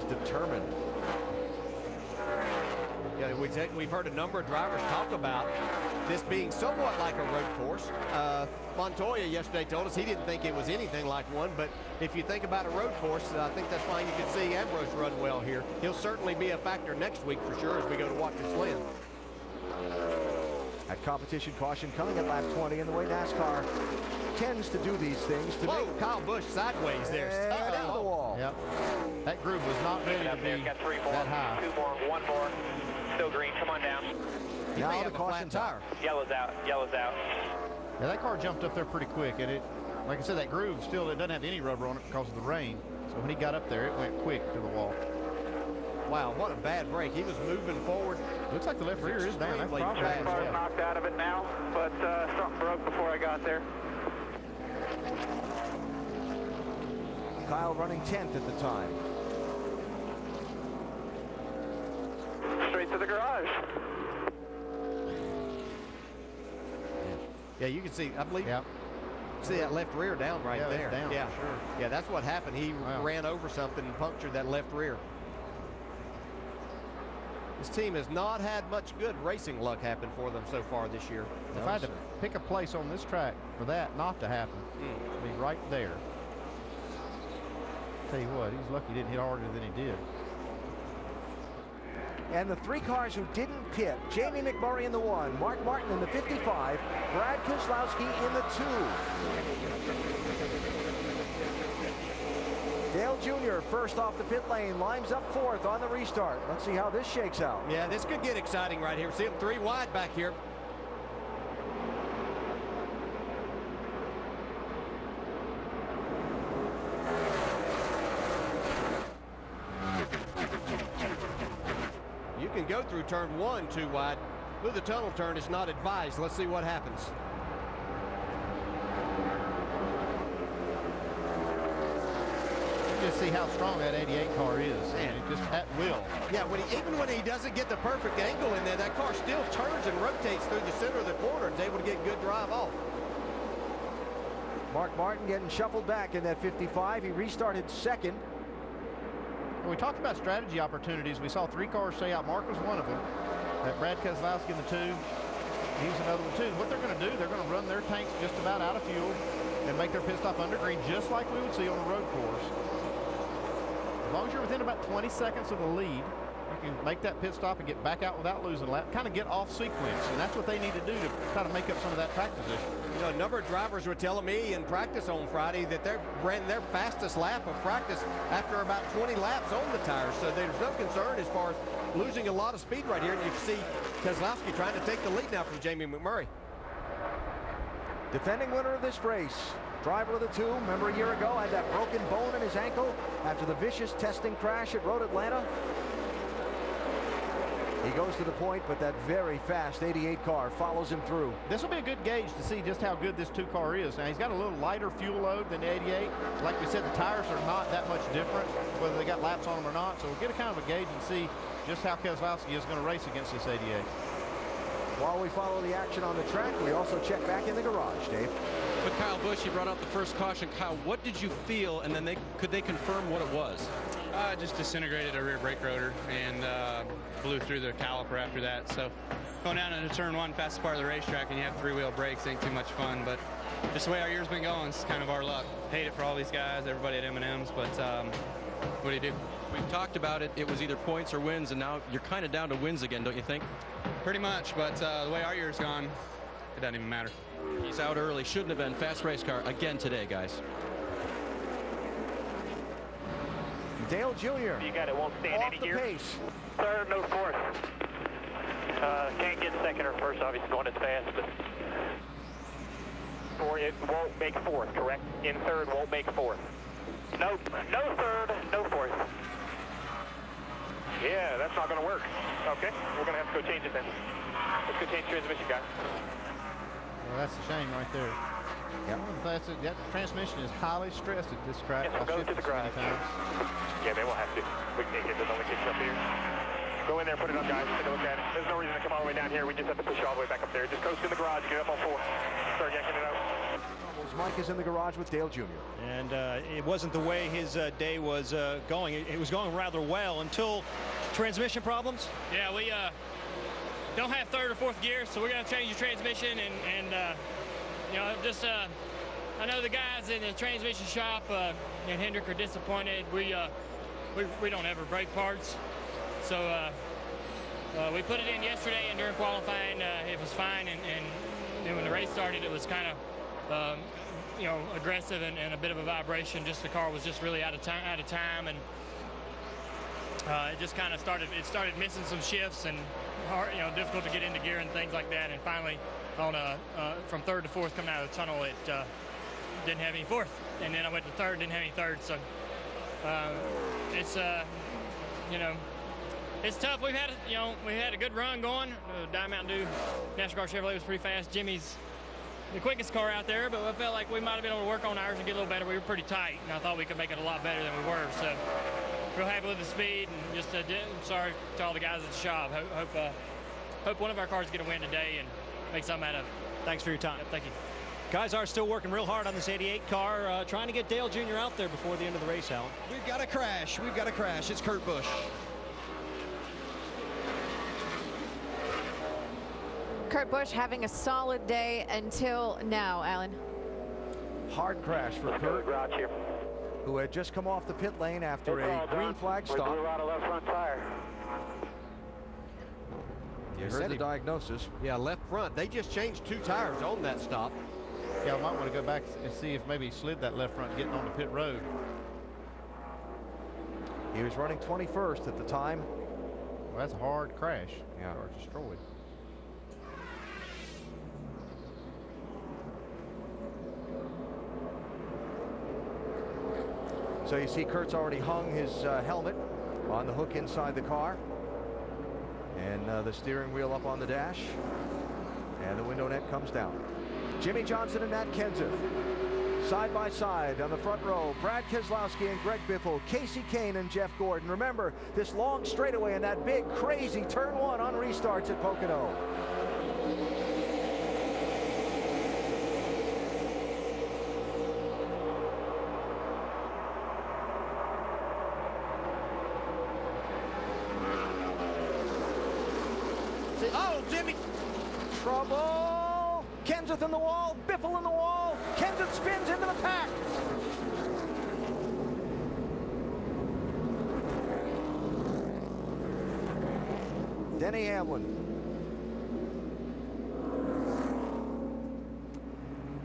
determined. Yeah, we've heard a number of drivers talk about this being somewhat like a road course. Montoya yesterday told us he didn't think it was anything like one, but if you think about a road course, I think that's why you can see Ambrose run well here. He'll certainly be a factor next week for sure as we go to Watkins Glen. At competition caution coming at lap 20, and the way NASCAR tends to do these things to make Kyle Busch sideways there. down the wall. Yep. That groove was not ready to be got 3 more, that high. 2 more, 1 more. Still green. Come on down. Now the caution tire. Yellow's out. Yellow's out. Yeah, that car jumped up there pretty quick, and it, like I said, that groove still, it doesn't have any rubber on it because of the rain. So when he got up there, it went quick to the wall. Wow, what a bad break. He was moving forward. Looks like the left rear is down. That's probably fast. I'm knocked out of it now, but something broke before I got there. Kyle running 10th at the time. Straight to the garage. Yeah, you can see, I believe, Yep. see that left rear down right Yeah, there. it's down, Yeah, for sure. Yeah, that's what happened. He ran over something and punctured that left rear. This team has not had much good racing luck happen for them so far this year. If I had to pick a place on this track for that not to happen, it'd be right there. Tell you what, he's lucky he didn't hit harder than he did. And the 3 cars who didn't pit: Jamie McMurray in the 1, Mark Martin in the 55, Brad Keselowski in the 2. Dale Jr. first off the pit lane, lines up 4th on the restart. Let's see how this shakes out. Yeah, this could get exciting right here. See him 3 wide back here. You can go through turn 1 2 wide. Through the tunnel turn is not advised. Let's see what happens. Just see how strong that 88 car is. Man. And just at will. Yeah, even when he doesn't get the perfect angle in there, that car still turns and rotates through the center of the corner and is able to get good drive off. Mark Martin getting shuffled back in that 55. He restarted 2nd. When we talked about strategy opportunities, we saw 3 cars stay out. Mark was one of them. That Brad Keselowski in the 2. He's another one too. What they're going to do, they're going to run their tanks just about out of fuel and make their pit stop under green, just like we would see on a road course. As long as you're within about 20 seconds of the lead, you can make that pit stop and get back out without losing a lap, kind of get off sequence, and that's what they need to do to try to make up some of that track position. You know, a number of drivers were telling me in practice on Friday that they ran their fastest lap of practice after about 20 laps on the tires, so there's no concern as far as losing a lot of speed right here. And you see Keselowski trying to take the lead now from Jamie McMurray. Defending winner of this race, driver of the 2. Remember a year ago, had that broken bone in his ankle after the vicious testing crash at Road Atlanta. He goes to the point, but that very fast 88 car follows him through. This will be a good gauge to see just how good this 2 car is. Now, he's got a little lighter fuel load than the 88. Like we said, the tires are not that much different, whether they got laps on them or not. So we'll get a kind of a gauge and see just how Keselowski is going to race against this 88. While we follow the action on the track, we also check back in the garage, Dave. With Kyle Busch, he brought out the first caution. Kyle, what did you feel, and then could they confirm what it was? Just disintegrated a rear brake rotor and blew through the caliper after that. So going down into turn 1, fastest part of the racetrack, and you have 3-wheel brakes, ain't too much fun. But just the way our year's been going, it's kind of our luck. Hate it for all these guys, everybody at M&M's, but what do you do? We've talked about it. It was either points or wins, and now you're kind of down to wins again, don't you think? Pretty much, but the way our year's gone, it doesn't even matter. He's out early. Shouldn't have been. Fast race car again today, guys. Dale Jr. You got it. Won't stand off any the gear. pace. 3rd, no 4th. Can't get 2nd or 1st, obviously going as fast, but it won't make 4th, correct? In 3rd, won't make 4th. Nope, no 3rd, no 4th. Yeah, that's not going to work. Okay, we're going to have to go change it then. Let's go change transmission, guys. Well, that's a shame right there. Yep. That transmission is highly stressed at this track. Yes, we'll go to the garage. Yeah, they will have to. We can't get this only kicks up here. Go in there, put it up, guys. Take a look at it. There's no reason to come all the way down here. We just have to push all the way back up there. Just coast in the garage, get up on 4. Start yanking it out. Mike is in the garage with Dale Jr. And it wasn't the way his day was going. It was going rather well until transmission problems. Yeah, we don't have third or fourth gear, so we're going to change the transmission. And you know, just I know the guys in the transmission shop and Hendrick are disappointed. We don't ever break parts, so we put it in yesterday, and during qualifying it was fine. And when the race started, it was kind of you know, aggressive and a bit of a vibration. Just the car was just really out of time, and it just kind of started missing some shifts and hard, you know, difficult to get into gear and things like that. And finally, on from third to fourth coming out of the tunnel, it didn't have any fourth, and then I went to third, didn't have any third. So it's you know, it's tough. We've had a good run going. Diamond Mountain Dew National Guard Chevrolet was pretty fast. Jimmie's the quickest car out there, but I felt like we might have been able to work on ours and get a little better. We were pretty tight, and I thought we could make it a lot better than we were. So real happy with the speed, and just sorry to all the guys at the shop. Hope one of our cars get a win today and make something out of it. Thanks for your time. Yep, thank you. Guys are still working real hard on this 88 car, trying to get Dale Jr. out there before the end of the race, Alan. We've got a crash. We've got a crash. It's Kurt Busch. Kurt Busch having a solid day until now, Alan. Hard crash for Kurt, who had just come off the pit lane after a green flag stop. Out of left front tire. You heard the diagnosis. Yeah, left front. They just changed 2 tires on that stop. Yeah, I might want to go back and see if maybe he slid that left front getting on the pit road. He was running 21st at the time. Well, that's a hard crash. Yeah. Car destroyed. So you see Kurt's already hung his helmet on the hook inside the car. And the steering wheel up on the dash. And the window net comes down. Jimmie Johnson and Nat Kenseth. Side by side on the front row. Brad Keselowski and Greg Biffle. Casey Kane and Jeff Gordon. Remember, this long straightaway and that big, crazy turn 1 on restarts at Pocono. Oh, Jimmie! Trouble! Kenseth in the wall, Biffle in the wall. Kenseth spins into the pack. Denny Hamlin.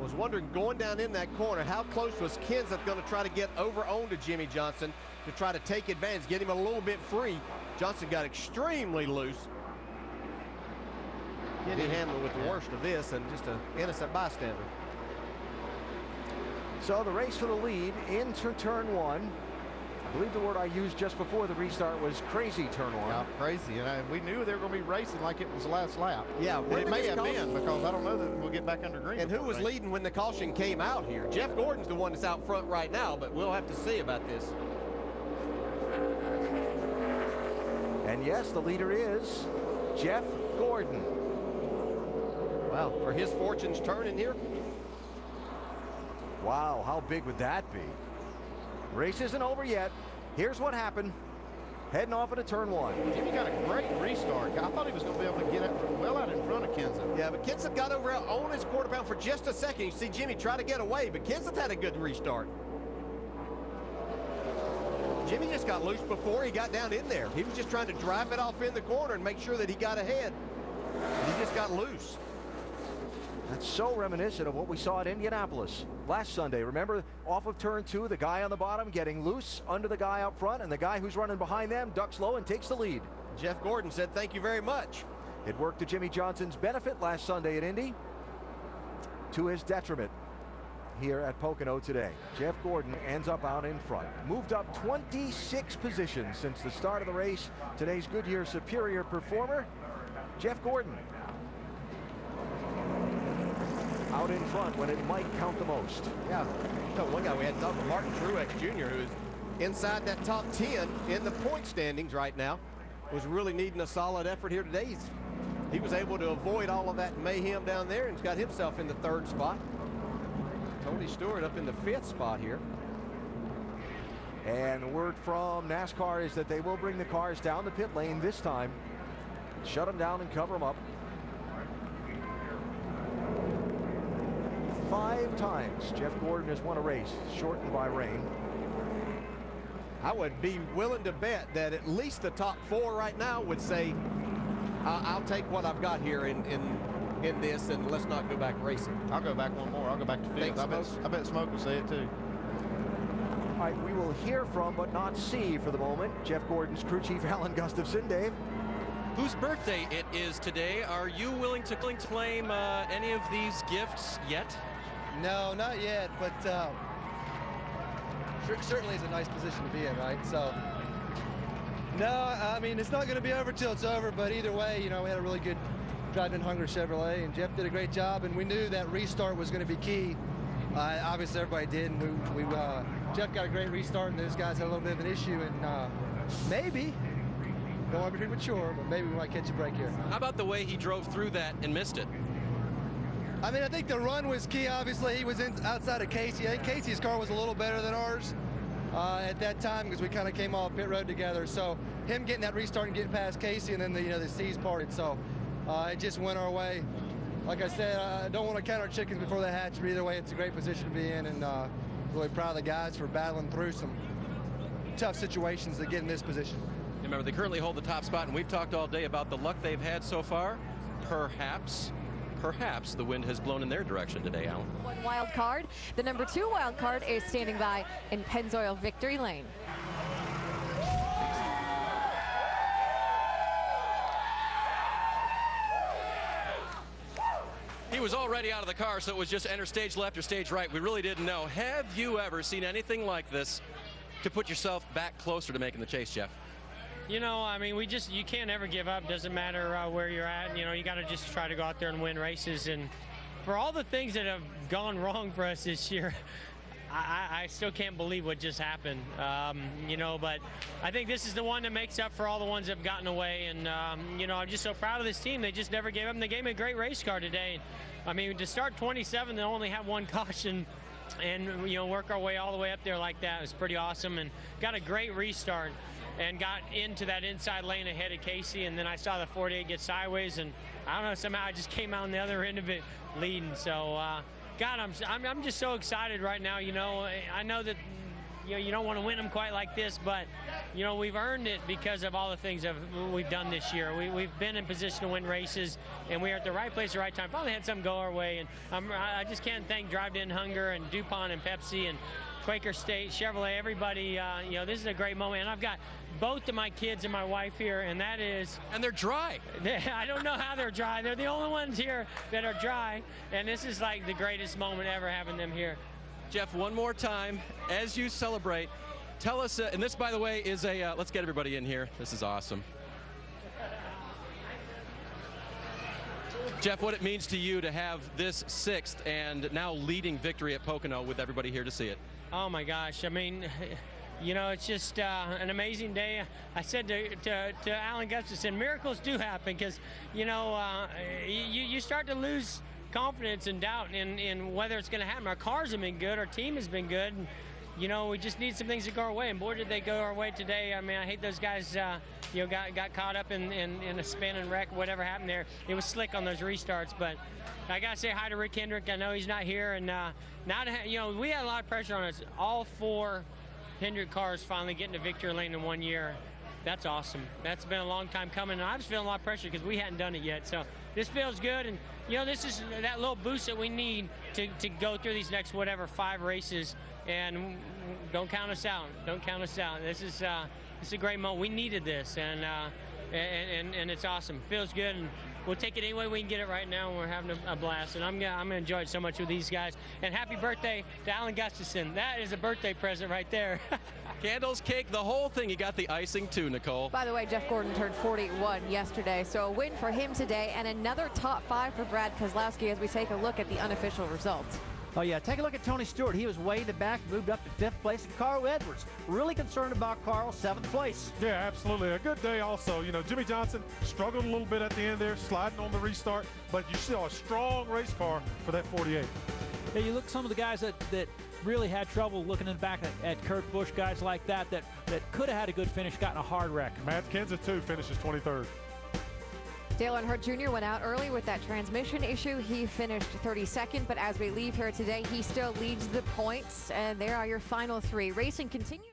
Was wondering going down in that corner, how close was Kenseth going to try to get over onto Jimmie Johnson to try to take advantage, get him a little bit free. Johnson got extremely loose. Denny Hamlin with the worst of this, and just an innocent bystander. So the race for the lead into turn 1. I believe the word I used just before the restart was crazy turn 1. Yeah, crazy. And we knew they were going to be racing like it was the last lap. Yeah, and it may have been, because I don't know that we'll get back under green. And who was leading when the caution came out here? Jeff Gordon's the one that's out front right now, but we'll have to see about this. And yes, the leader is Jeff Gordon. Wow, are his fortunes turning here? Wow, how big would that be? Race isn't over yet. Here's what happened. Heading off into turn 1. Jimmie got a great restart. I thought he was going to be able to get well out in front of Kenseth. Yeah, but Kenseth got over on his quarter pound for just a second. You see Jimmie try to get away, but Kenseth had a good restart. Jimmie just got loose before he got down in there. He was just trying to drive it off in the corner and make sure that he got ahead. And he just got loose. That's so reminiscent of what we saw at Indianapolis last Sunday. Remember, off of turn 2, the guy on the bottom getting loose under the guy up front, and the guy who's running behind them ducks low and takes the lead. Jeff Gordon said, "Thank you very much." It worked to Jimmie Johnson's benefit last Sunday at Indy, to his detriment here at Pocono today. Jeff Gordon ends up out in front. Moved up 26 positions since the start of the race. Today's Goodyear Superior performer, Jeff Gordon. Out in front when it might count the most. Yeah, no, one guy we had talked about, Martin Truex Jr., who's inside that top 10 in the point standings right now, was really needing a solid effort here today. He was able to avoid all of that mayhem down there and got himself in the 3rd spot. Tony Stewart up in the 5th spot here. And the word from NASCAR is that they will bring the cars down the pit lane this time. Shut them down and cover them up. 5 times Jeff Gordon has won a race, shortened by rain. I would be willing to bet that at least the top 4 right now would say, I'll take what I've got here in this, and let's not go back racing. I'll go back one more. I'll go back to 5th. I bet Smoke will say it too. All right, we will hear from but not see for the moment Jeff Gordon's crew chief Alan Gustafson. Dave? Whose birthday it is today? Are you willing to claim any of these gifts yet? No, not yet, but certainly is a nice position to be in, right? So, no, I mean, it's not going to be over till it's over, but either way, you know, we had a really good Driving Hunger Chevrolet, and Jeff did a great job, and we knew that restart was going to be key. Obviously, everybody did, and Jeff got a great restart, and those guys had a little bit of an issue, and maybe, don't want to be premature, but maybe we might catch a break here. How about the way he drove through that and missed it? I mean, I think the run was key. Obviously, he was outside of Casey. I think Casey's car was a little better than ours at that time because we kind of came off pit road together. So him getting that restart and getting past Casey, and then the C's parted. So it just went our way. Like I said, I don't want to count our chickens before they hatch, but either way, it's a great position to be in, and really proud of the guys for battling through some tough situations to get in this position. Remember, they currently hold the top spot, and we've talked all day about the luck they've had so far. Perhaps the wind has blown in their direction today, Alan. 1 wild card. The number 2 wild card is standing by in Pennzoil Victory Lane. He was already out of the car, so it was just enter stage left or stage right. We really didn't know. Have you ever seen anything like this to put yourself back closer to making the chase, Jeff? You know, I mean, you can't ever give up. Doesn't matter where you're at. You know, you got to just try to go out there and win races. And for all the things that have gone wrong for us this year, I still can't believe what just happened. You know, but I think this is the one that makes up for all the ones that have gotten away. And, you know, I'm just so proud of this team. They just never gave up. And they gave me a great race car today. I mean, to start 27, they only have 1 caution. And, you know, work our way all the way up there like that was pretty awesome. And got a great restart. And got into that inside lane ahead of Casey, and then I saw the 48 get sideways, and I don't know, somehow I just came out on the other end of it leading. So, God, I'm just so excited right now. You know, I know that you don't want to win them quite like this, but you know we've earned it because of all the things that we've done this year. We've been in position to win races, and we are at the right place at the right time. Finally had something go our way, and I just can't thank Drive In Hunger and DuPont and Pepsi and Quaker State, Chevrolet, everybody. You know, this is a great moment, and I've got both of my kids and my wife here, and that is... And they're dry. I don't know how they're dry. They're the only ones here that are dry, and this is like the greatest moment ever having them here. Jeff, one more time, as you celebrate, tell us, and this, by the way, is a, let's get everybody in here. This is awesome. Jeff, what it means to you to have this 6th and now leading victory at Pocono with everybody here to see it. Oh my gosh, I mean, you know, it's just an amazing day. I said to Alan Gustafson, miracles do happen because, you know, you start to lose confidence and doubt in whether it's going to happen. Our cars have been good, our team has been good, and, you know, we just need some things to go our way, and boy, did they go our way today. I mean, I hate those guys, you know, got caught up in a spin and wreck, whatever happened there. It was slick on those restarts, but I got to say hi to Rick Hendrick. I know he's not here, and you know, we had a lot of pressure on us. All 4 Hendrick cars finally getting to victory lane in 1 year. That's awesome. That's been a long time coming, and I was feeling a lot of pressure because we hadn't done it yet. So this feels good, and you know, this is that little boost that we need to go through these next 5 races. And don't count us out. Don't count us out. This is a great moment. We needed this, and it's awesome. Feels good, and we'll take it any way we can get it right now, and we're having a blast. And I'm gonna enjoy it so much with these guys. And happy birthday to Alan Gustafson. That is a birthday present right there. Candles, cake, the whole thing. You got the icing too, Nicole. By the way, Jeff Gordon turned 41 yesterday, so a win for him today, and another top 5 for Brad Keselowski as we take a look at the unofficial results. Oh, yeah, take a look at Tony Stewart. He was way in the back, moved up to 5th place. And Carl Edwards, really concerned about Carl, 7th place. Yeah, absolutely. A good day also. You know, Jimmie Johnson struggled a little bit at the end there, sliding on the restart, but you saw a strong race car for that 48. Yeah, you look at some of the guys that really had trouble looking in back at Kurt Busch, guys like that could have had a good finish, gotten a hard wreck. Matt Kenseth, too, finishes 23rd. Dale Earnhardt Jr. went out early with that transmission issue. He finished 32nd, but as we leave here today, he still leads the points. And there are your final three. Racing continues.